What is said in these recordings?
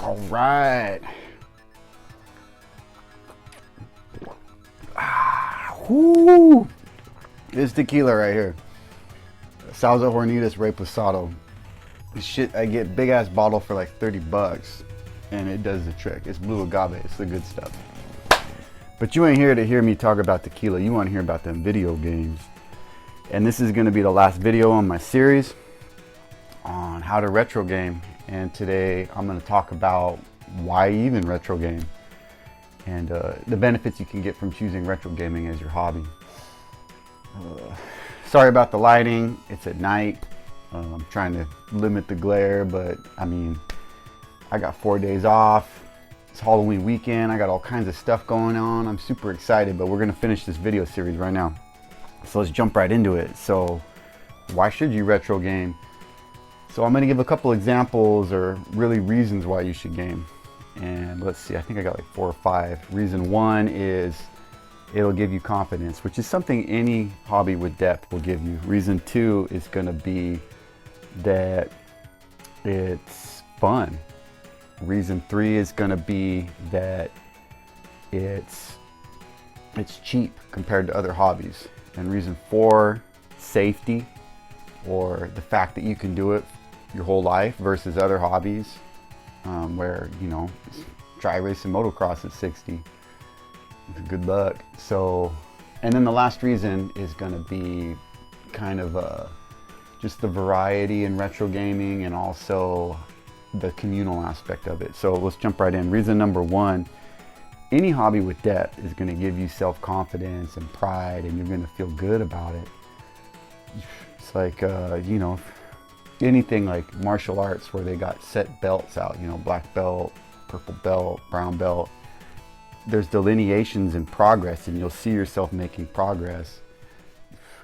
All right. Whoo! This tequila right here. Salsa Hornitas Reposado. Shit, I get big ass bottle for like 30 bucks and it does the trick. It's blue agave, it's the good stuff. But you ain't here to hear me talk about tequila. You want to hear about them video games. And this is going to be the last video on my series on how to retro game. And today I'm going to talk about why even retro game and the benefits you can get from choosing retro gaming as your hobby. Sorry about the lighting. It's at night. I'm trying to limit the glare, but I mean, I got 4 days off. It's Halloween weekend. I got all kinds of stuff going on. I'm super excited, but we're going to finish this video series right now. So let's jump right into it. So why should you retro game? So I'm going to give a couple examples or really reasons why you should game. And let's see, I think I got like 4 or 5. Reason 1 is it'll give you confidence, which is something any hobby with depth will give you. Reason 2 is going to be that it's fun. Reason 3 is going to be that it's cheap compared to other hobbies. And reason 4, safety, or the fact that you can do it your whole life versus other hobbies where, you know, try racing motocross at 60. Good luck. So, and then the last reason is going to be kind of just the variety in retro gaming and also the communal aspect of it. So let's jump right in. Reason number 1, any hobby with depth is going to give you self-confidence and pride, and you're going to feel good about it. It's like, you know, anything like martial arts where they got set belts out, you know, black belt, purple belt, brown belt. There's delineations in progress, and you'll see yourself making progress.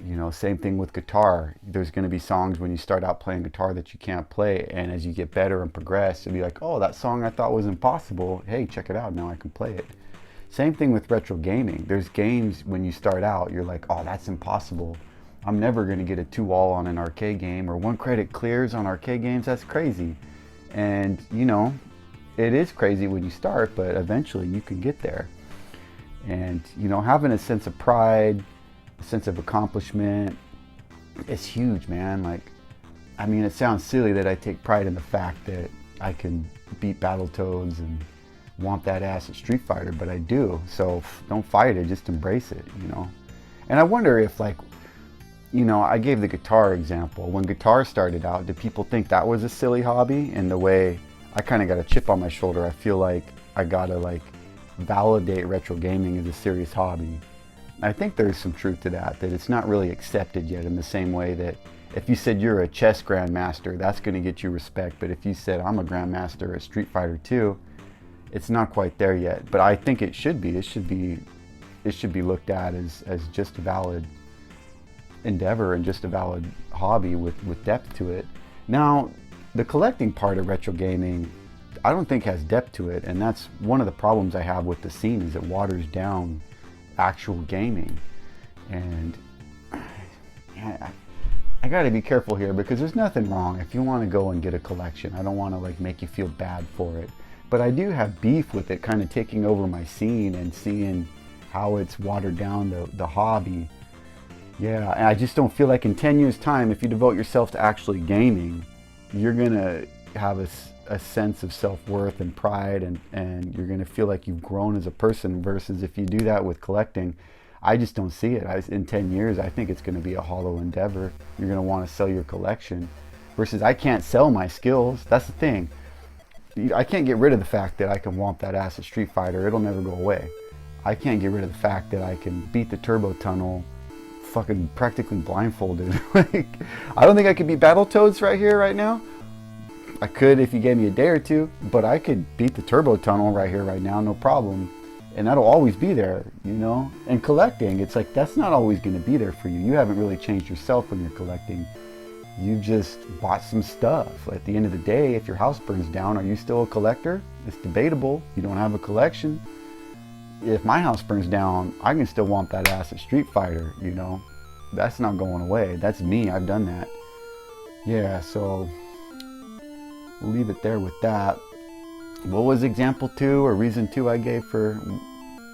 You know, same thing with guitar. There's going to be songs when you start out playing guitar that you can't play, and as you get better and progress, you'll be like, oh, that song I thought was impossible, hey, check it out, now I can play it. Same thing with retro gaming. There's games when you start out, you're like, oh, that's impossible. I'm never going to get a 2-all on an arcade game, or 1 credit clears on arcade games. That's crazy. And, you know, it is crazy when you start, but eventually you can get there. And, you know, having a sense of pride, a sense of accomplishment is huge, man. Like, I mean, it sounds silly that I take pride in the fact that I can beat Battletoads and womp that ass at Street Fighter, but I do. So don't fight it, just embrace it, you know. And I wonder if, like, you know, I gave the guitar example. When guitar started out, did people think that was a silly hobby? And the way I kind of got a chip on my shoulder, I feel like I gotta like validate retro gaming as a serious hobby. I think there's some truth to that it's not really accepted yet, in the same way that if you said you're a chess grandmaster, that's going to get you respect. But if you said I'm a grandmaster at Street Fighter 2, it's not quite there yet. But I think it should be. It should be looked at as just a valid endeavor and just a valid hobby with depth to it. Now, the collecting part of retro gaming, I don't think has depth to it, and that's one of the problems I have with the scene, is it waters down actual gaming. And yeah, I got to be careful here, because there's nothing wrong if you want to go and get a collection. I don't want to like make you feel bad for it, but I do have beef with it kind of taking over my scene and seeing how it's watered down the hobby. Yeah, and I just don't feel like in 10 years time, if you devote yourself to actually gaming, you're gonna have a sense of self-worth and pride, and you're going to feel like you've grown as a person, versus if you do that with collecting, I just don't see it. In 10 years, I think it's going to be a hollow endeavor. You're going to want to sell your collection, versus I can't sell my skills. That's the thing. I can't get rid of the fact that I can womp that ass at Street Fighter. It'll never go away. I can't get rid of the fact that I can beat the turbo tunnel fucking practically blindfolded. Like, I don't think I could beat Battletoads right here, right now. I could if you gave me a day or two, but I could beat the turbo tunnel right here, right now, no problem. And that'll always be there, you know? And collecting, it's like, that's not always going to be there for you. You haven't really changed yourself when you're collecting. You just bought some stuff. At the end of the day, if your house burns down, are you still a collector? It's debatable. You don't have a collection. If my house burns down, I can still want that ass at Street Fighter, you know? That's not going away. That's me. I've done that. Yeah, so we'll leave it there with that. what was example 2 or reason 2 I gave for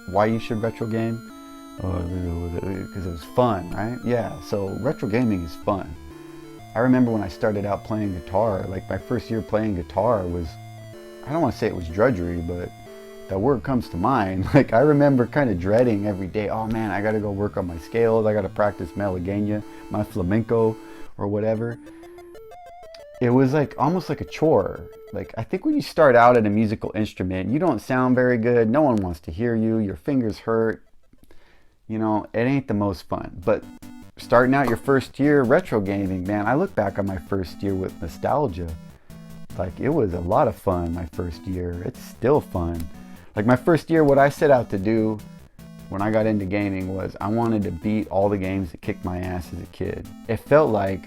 why you should retro game? Because it was fun, right? Yeah, so retro gaming is fun. I remember when I started out playing guitar, like my first year playing guitar was, I don't want to say it was drudgery, but that word comes to mind. Like I remember kind of dreading every day, oh man, I gotta go work on my scales, I gotta practice Malagueña, my flamenco or whatever. It was like almost like a chore. Like I think when you start out at a musical instrument, you don't sound very good, no one wants to hear you, your fingers hurt, you know, it ain't the most fun. But starting out your first year retro gaming, man, I look back on my first year with nostalgia. Like it was a lot of fun my first year. It's still fun. Like my first year, what I set out to do when I got into gaming was I wanted to beat all the games that kicked my ass as a kid. It felt like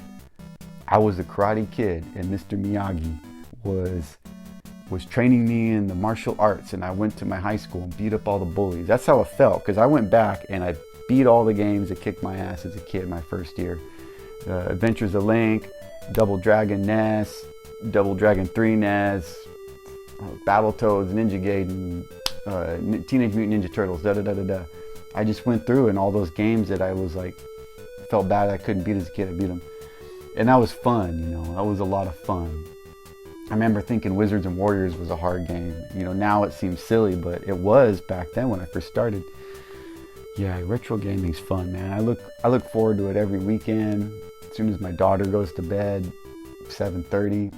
I was a karate kid and Mr. Miyagi was training me in the martial arts, and I went to my high school and beat up all the bullies. That's how it felt, because I went back and I beat all the games that kicked my ass as a kid my first year. Adventures of Link, Double Dragon NES, Double Dragon 3 NES, Battletoads, Ninja Gaiden, Teenage Mutant Ninja Turtles, I just went through, and all those games that I was like, felt bad I couldn't beat as a kid, I beat them. And that was fun, you know, that was a lot of fun. I remember thinking Wizards and Warriors was a hard game. You know, now it seems silly, but it was back then when I first started. Yeah, retro gaming's fun, man. I look forward to it every weekend. As soon as my daughter goes to bed, 7:30,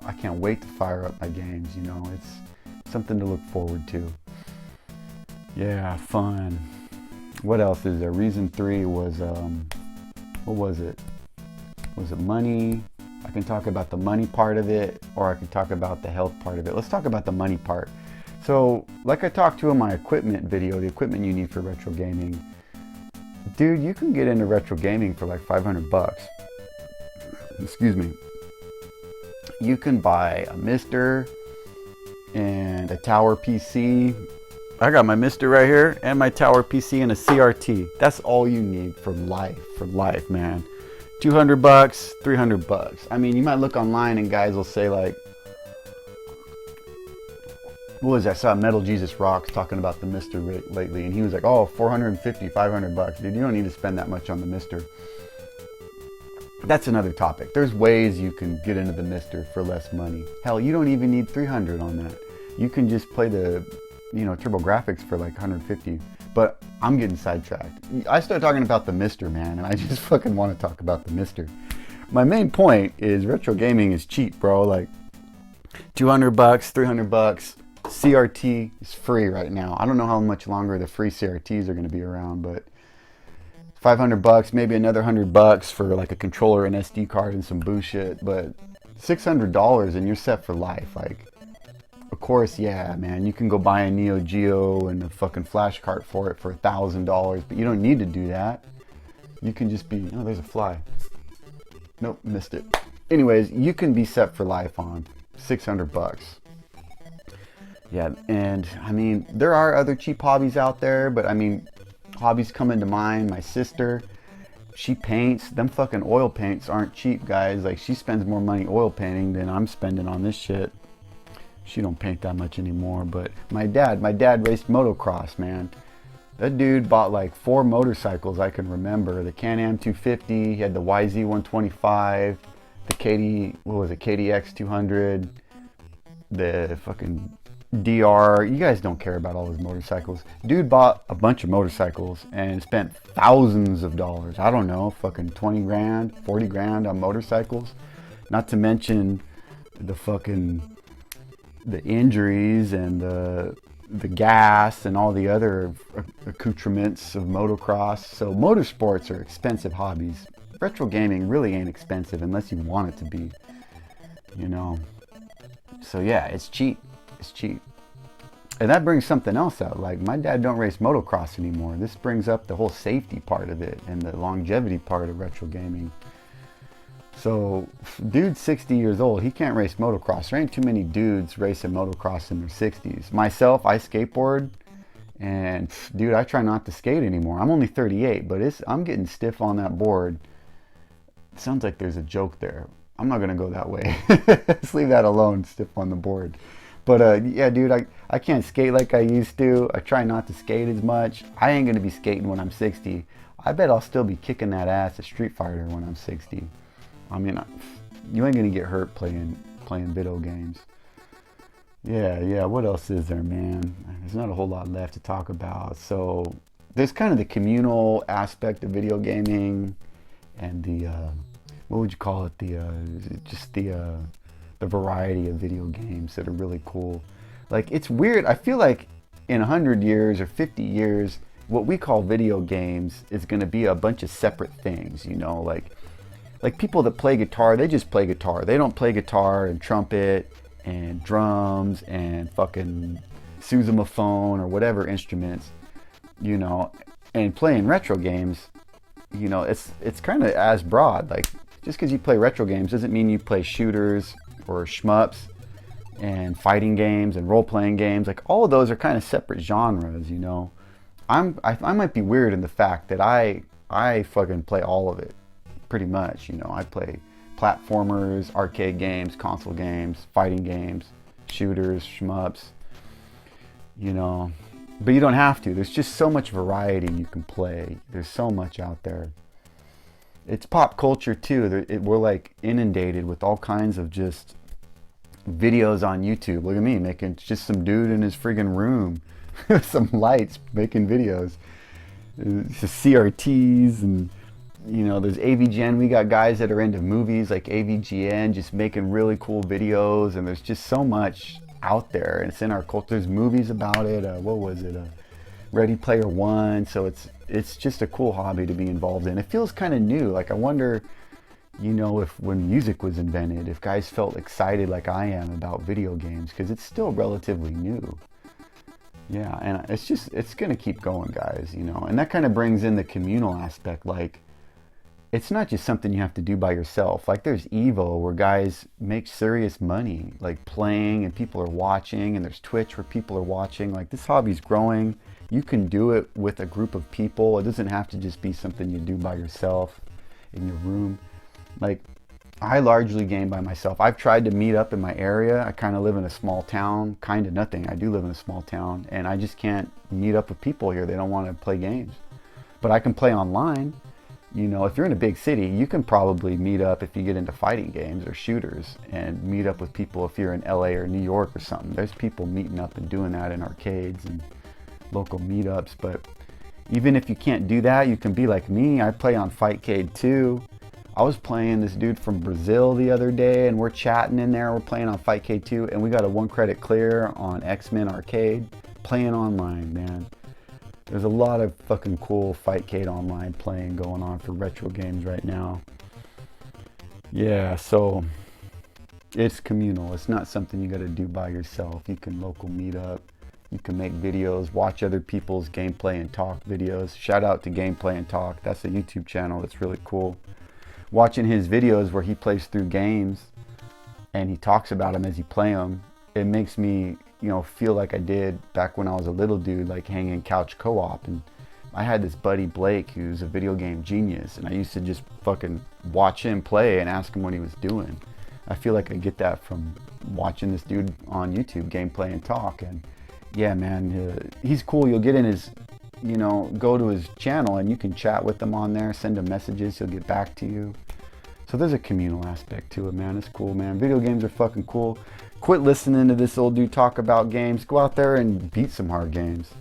I can't wait to fire up my games, you know. It's something to look forward to. Yeah, fun. What else is there? Reason 3 was, what was it? Was it money? I can talk about the money part of it, or I can talk about the health part of it. Let's talk about the money part. So, like I talked to in my equipment video, the equipment you need for retro gaming, dude, you can get into retro gaming for like 500 bucks. Excuse me. You can buy a Mister and a Tower PC. I got my Mister right here and my Tower PC and a CRT. That's all you need for life, man. 200 bucks, 300 bucks. I mean, you might look online and guys will say like, what was that? I saw Metal Jesus Rocks talking about the Mister lately, and he was like, oh, 450, 500 bucks. Dude, you don't need to spend that much on the Mister. That's another topic. There's ways you can get into the Mister for less money. Hell, you don't even need 300 on that. You can just play the, you know, TurboGrafx for like 150. But I'm getting sidetracked. I started talking about the Mister, man, and I just fucking want to talk about the Mister. My main point is retro gaming is cheap, bro. Like 200 bucks, 300 bucks. CRT is free right now. I don't know how much longer the free CRTs are going to be around, but 500 bucks, maybe another 100 bucks for like a controller, an SD card, and some bullshit. But $600 and you're set for life. Like, of course, yeah, man, you can go buy a Neo Geo and a fucking flash cart for it for $1,000, but you don't need to do that. You can just be, oh, there's a fly. Nope, missed it. Anyways, you can be set for life on 600 bucks. Yeah, and I mean, there are other cheap hobbies out there, but I mean, hobbies come into mind. My sister, she paints. Them fucking oil paints aren't cheap, guys. Like, she spends more money oil painting than I'm spending on this shit. She don't paint that much anymore, but my dad raced motocross, man. That dude bought like 4 motorcycles I can remember. The Can-Am 250, he had the YZ125, the KDX 200, the fucking DR. You guys don't care about all those motorcycles. Dude bought a bunch of motorcycles and spent thousands of dollars. I don't know, fucking 20 grand, 40 grand on motorcycles. Not to mention the injuries and the gas and all the other accoutrements of motocross. So motorsports are expensive hobbies. Retro gaming really ain't expensive unless you want it to be, you know. So yeah, it's cheap. It's cheap. And that brings something else out. Like, my dad don't race motocross anymore. This brings up the whole safety part of it and the longevity part of retro gaming. So, dude's 60 years old. He can't race motocross. There ain't too many dudes racing motocross in their 60s. Myself, I skateboard. And, dude, I try not to skate anymore. I'm only 38, but I'm getting stiff on that board. It sounds like there's a joke there. I'm not going to go that way. Let's leave that alone, stiff on the board. But yeah, dude, I can't skate like I used to. I try not to skate as much. I ain't gonna be skating when I'm 60. I bet I'll still be kicking that ass at Street Fighter when I'm 60. I mean, you ain't gonna get hurt playing video games. Yeah. What else is there, man? There's not a whole lot left to talk about. So there's kind of the communal aspect of video gaming, and the what would you call it? The variety of video games that are really cool. Like, it's weird. I feel like in 100 years or 50 years, what we call video games is going to be a bunch of separate things, you know, like people that play guitar, they just play guitar. They don't play guitar and trumpet and drums and fucking sousaphone or whatever instruments, you know. And playing retro games, you know, it's kind of as broad. Like, just because you play retro games doesn't mean you play shooters or shmups and fighting games and role-playing games. Like, all of those are kind of separate genres, you know. I might be weird in the fact that I fucking play all of it, pretty much, you know. I play platformers, arcade games, console games, fighting games, shooters, shmups, you know. But you don't have to. There's just so much variety you can play. There's so much out there. It's pop culture too. We're like inundated with all kinds of just videos on YouTube. Look at me making just some dude in his friggin' room with some lights making videos. It's just CRTs, and you know, there's AVGN. We got guys that are into movies like AVGN just making really cool videos, and there's just so much out there, and it's in our culture. There's movies about it. What was it? Ready Player One. So it's just a cool hobby to be involved in. It feels kind of new. Like, I wonder, you know, if when music was invented, if guys felt excited like I am about video games, because it's still relatively new. Yeah, and it's gonna keep going, guys, you know. And that kind of brings in the communal aspect. Like, it's not just something you have to do by yourself. Like, there's Evo where guys make serious money, like playing, and people are watching, and there's Twitch where people are watching. Like, this hobby's growing. You can do it with a group of people. It doesn't have to just be something you do by yourself in your room. Like, I largely game by myself. I've tried to meet up in my area. I kind of live in a small town. Kind of nothing. I do live in a small town, and I just can't meet up with people here. They don't want to play games. But I can play online. You know, if you're in a big city, you can probably meet up if you get into fighting games or shooters, and meet up with people if you're in LA or New York or something. There's people meeting up and doing that in arcades and local meetups. But even if you can't do that, you can be like me. I play on Fightcade too. I was playing this dude from Brazil the other day, and we're chatting in there. We're playing on Fightcade 2, and we got a 1 credit clear on X-Men Arcade, playing online, man. There's a lot of fucking cool Fightcade online playing going on for retro games right now. Yeah, so it's communal. It's not something you gotta do by yourself. You can local meet up. You can make videos, watch other people's gameplay and talk videos. Shout out to Gameplay and Talk. That's a YouTube channel that's really cool. Watching his videos where he plays through games and he talks about them as he play them, it makes me, you know, feel like I did back when I was a little dude, like hanging couch co-op. And I had this buddy Blake who's a video game genius, and I used to just fucking watch him play and ask him what he was doing. I feel like I get that from watching this dude on YouTube, Gameplay and Talk. And yeah, man, he's cool. You'll get in his, you know, go to his channel and you can chat with him on there, send him messages, he'll get back to you. So there's a communal aspect to it, man. It's cool, man. Video games are fucking cool. Quit listening to this old dude talk about games. Go out there and beat some hard games.